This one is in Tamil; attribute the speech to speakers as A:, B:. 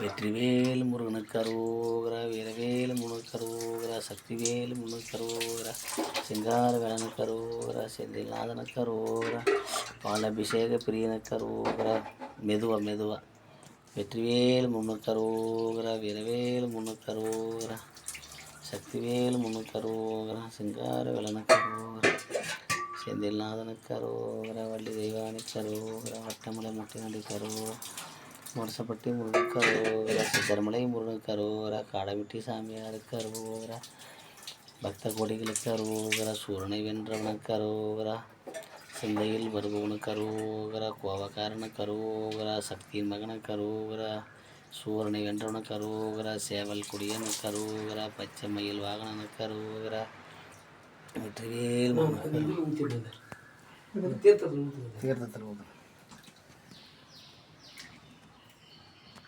A: வெற்றிவேல் முருகனுக்கு அரோகரா, வீரவேல் முருகனுக்கு அரோகரா, சக்திவேல் முருகனுக்கு அரோகரா, சிங்கார வேலனுக்கு அரோகரா, செந்தில்நாதனுக்கு அரோகரா, பாலாபிஷேக பிரியனுக்கு அரோகரா. மெதுவா வெற்றிவேல் முருகனுக்கு அரோகரா, வீரவேல் முருகனுக்கு அரோகரா, சக்திவேல் முருகனுக்கு அரோகரா, சிங்கார வேலனுக்கு அரோகரா, செந்தில்நாதனுக்கு அரோகரா, வள்ளி தெய்வானுக்கு அரோகரா, வட்டமலை முட்டினடிக்கு அரோகரா, முரசப்பட்டி முருகனுக்கு அரோகரா, சித்தர்மலை முருகனுக்கு அரோகரா, காடமிட்டி சாமியாருக்கு அரோகரா, பக்த கோடிகளுக்கு அரோகரா, சூரனை வென்றவனுக்கு அரோகரா, சிந்தையில் வருபவனுக்கு அரோகரா, கோபக்காரனுக்கு அரோகரா, சக்தியின் மகனுக்கு அரோகரா, சூரனை வென்றவனுக்கு அரோகரா, சேவல் குடியனுக்கு அரோகரா, பச்சை மயில் வாகனனுக்கு அரோகரா, வெற்றிவேல் தீர்த்தத்தில்